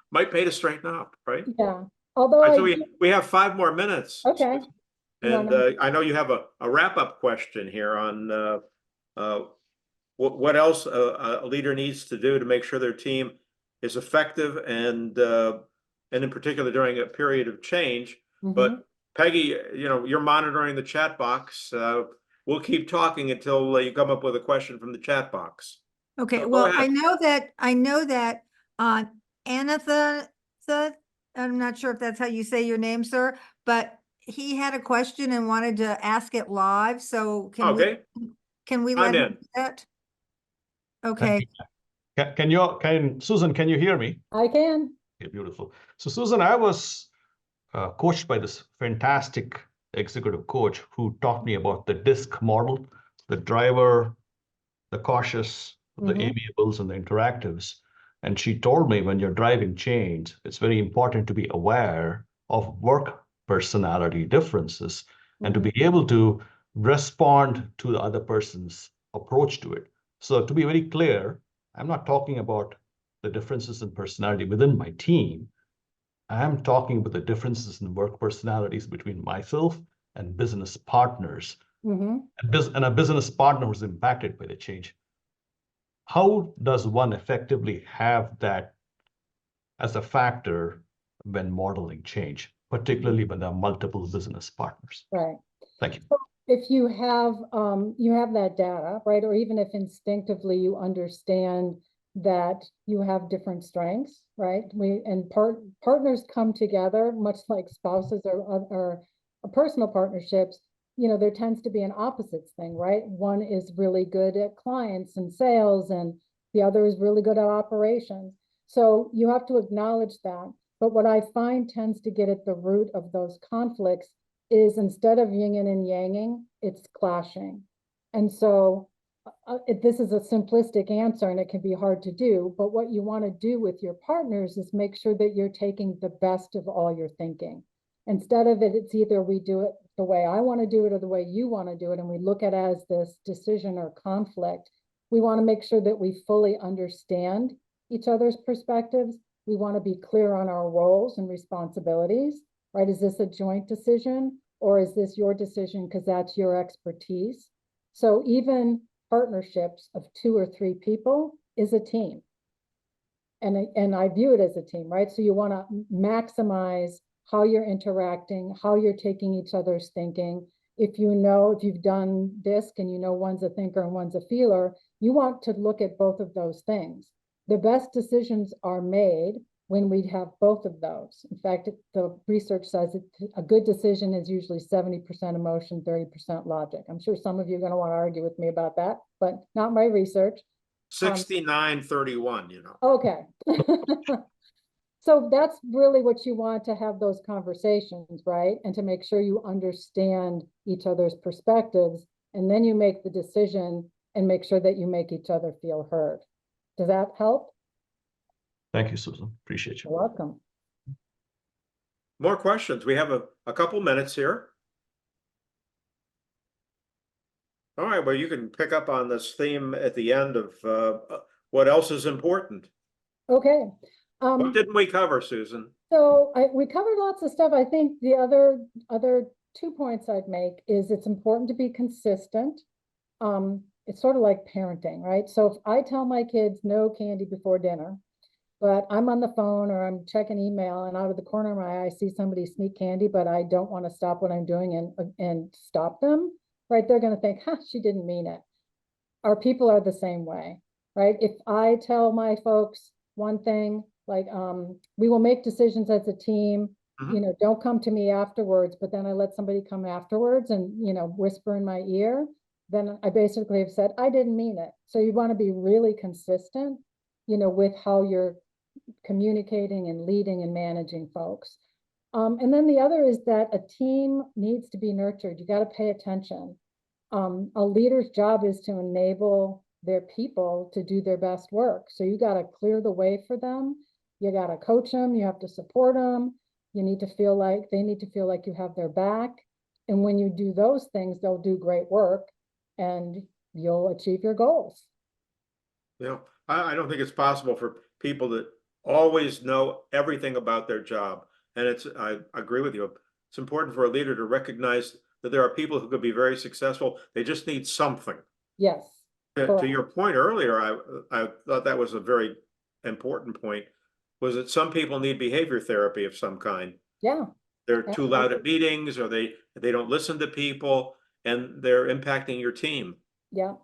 Might pay to straighten up, right? yeah. Although All right, I so do, we have 5 more minutes. okay. You And wanna, I know you have a wrap-up question here on what else a leader needs to do to make sure their team is effective and in particular during a period of change. But Peggy, you know, you're monitoring the chat box. We'll keep talking until you come up with a question from the chat box. Okay, So well, go ahead. I know that Anatha, I'm not sure if that's how you say your name, sir, but he had a question and wanted to ask it live, so Okay, can we I'm let him in. do that? Okay, Susan, can you hear me? I can. Okay, beautiful. So Susan, I was coached by this fantastic executive coach who taught me about the DISC model, the driver, the cautious, the amiables, and the interactives. And she told me when you're driving change, it's very important to be aware of work personality differences and to be able to respond to the other person's approach to it. So to be very clear, I'm not talking about the differences in personality within my team. I'm talking about the differences in work personalities between myself and business partners. Mhm. and a business partner who's impacted by the change. How does one effectively have that as a factor when modeling change, particularly when there are multiple business partners? Right. Thank you. If you have that data, right, or even if instinctively you understand that you have different strengths, right? Partners come together, much like spouses or personal partnerships. You know, there tends to be an opposites thing, right? One is really good at clients and sales, and the other is really good at operations. So you have to acknowledge that. But what I find tends to get at the root of those conflicts is instead of yin and yanging, it's clashing. And so this is a simplistic answer and it can be hard to do, but what you want to do with your partners is make sure that you're taking the best of all your thinking. Instead of it, it's either we do it the way I want to do it or the way you want to do it, and we look at it as this decision or conflict. We want to make sure that we fully understand each other's perspectives. We want to be clear on our roles and responsibilities, right? Is this a joint decision or is this your decision because that's your expertise? So even partnerships of 2 or 3 people is a team. And I view it as a team, right? So you want to maximize how you're interacting, how you're taking each other's thinking. If you've done DISC and you know one's a thinker and one's a feeler, you want to look at both of those things. The best decisions are made when we have both of those. In fact, the research says a good decision is usually 70% emotion, 30% logic. I'm sure some of you are going to want to argue with me about that, but not my research. 69-31, you know. Okay. So that's really what you want to have those conversations, right? And to make sure you understand each other's perspectives, and then you make the decision and make sure that you make each other feel heard. Does that help? Thank you, Susan. Appreciate you. You're welcome. More questions. We have a couple minutes here. All right, well, you can pick up on this theme at the end of what else is important. Okay. What didn't we cover, Susan? So we covered lots of stuff. I think the other 2 points I'd make is it's important to be consistent. It's sort of like parenting, right? So if I tell my kids no candy before dinner, but I'm on the phone or I'm checking email and out of the corner of my eye, I see somebody sneak candy, but I don't want to stop what I'm doing and stop them, right? They're going to think, she didn't mean it. Our people are the same way, right? If I tell my folks one thing, like, we will make decisions as a team, don't come to me afterwards, but then I let somebody come afterwards and, whisper in my ear, then I basically have said, I didn't mean it. So you want to be really consistent, with how you're communicating and leading and managing folks. And then the other is that a team needs to be nurtured. You got to pay attention. A leader's job is to enable their people to do their best work. So you got to clear the way for them. You got to coach them. You have to support them. They need to feel like you have their back. And when you do those things, they'll do great work and you'll achieve your goals. Yeah, I don't think it's possible for people that always know everything about their job. And I agree with you. It's important for a leader to recognize that there are people who could be very successful. They just need something. Yes. To your point earlier, I thought that was a very important point, was that some people need behavior therapy of some kind. Yeah. They're too loud at meetings, or they don't listen to people, and they're impacting your team. Yeah.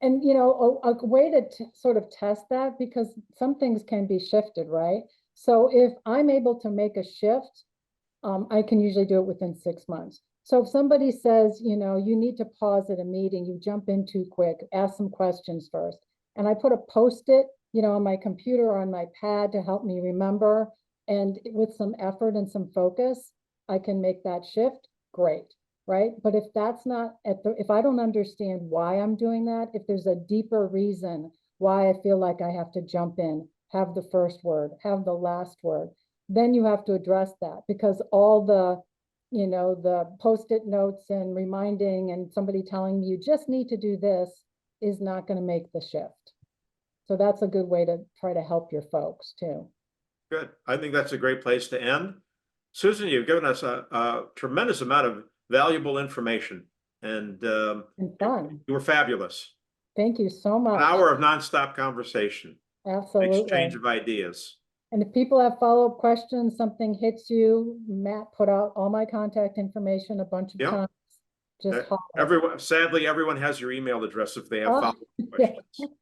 And, a way to sort of test that, because some things can be shifted, right? So if I'm able to make a shift, I can usually do it within 6 months. So if somebody says, you need to pause at a meeting, you jump in too quick, ask some questions first. And I put a Post-it, on my computer or on my pad to help me remember. And with some effort and some focus, I can make that shift. Great. Right. But if that's not if I don't understand why I'm doing that, if there's a deeper reason why I feel like I have to jump in, have the first word, have the last word, then you have to address that, because all the Post-it notes and reminding and somebody telling me you just need to do this is not going to make the shift. So that's a good way to try to help your folks too. Good. I think that's a great place to end. Susan, you've given us a tremendous amount of valuable information. and And fun. you were fabulous. Thank you so An much. hour of nonstop conversation, Absolutely. exchange of ideas. And if people have follow-up questions, something hits you, Matt put out all my contact information a bunch of Yeah. times. Just Uh, holler. Everyone, sadly, everyone has your email address if they have Oh, follow-up yeah. questions.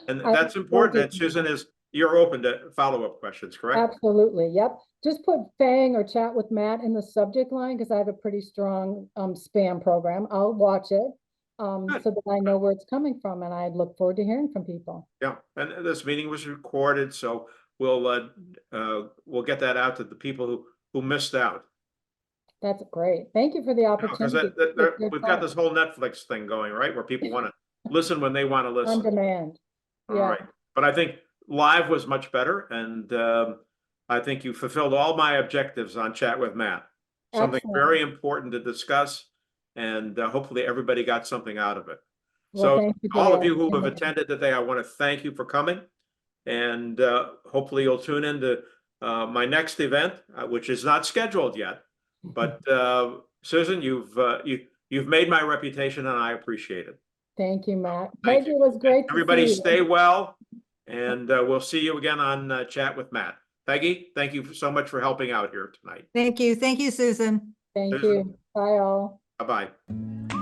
And I that's will important do that Susan you're open to follow-up questions, correct? Absolutely, yep. Just put Fang or chat with Matt in the subject line because I have a pretty strong spam program. I'll watch it Good. so that I know where it's coming from, and I look forward to hearing from people. Yeah, and this meeting was recorded, so we'll get that out to the people who missed out. That's great. Thank you for the Because opportunity. It's good we've got fun. this whole Netflix thing going, right? Where people want to listen when they want to On listen. demand. All Yeah, right, but I think live was much better, and I think you fulfilled all my objectives on Chat with Matt. Something excellent. very important to discuss, and hopefully everybody got something out of it. Well, So thank you, all of Dale. you who have attended today, I want to thank you for coming, and hopefully you'll tune into my next event, which is not scheduled yet. But Susan, you've made my reputation, and I appreciate it. Thank you, Matt. Thank Peggy, you. it was great to Everybody see stay you. well, and we'll see you again on Chat with Matt. Peggy, thank you so much for helping out here tonight. Thank you. Thank you, Susan. Thank Susan. you. Bye all. Bye-bye.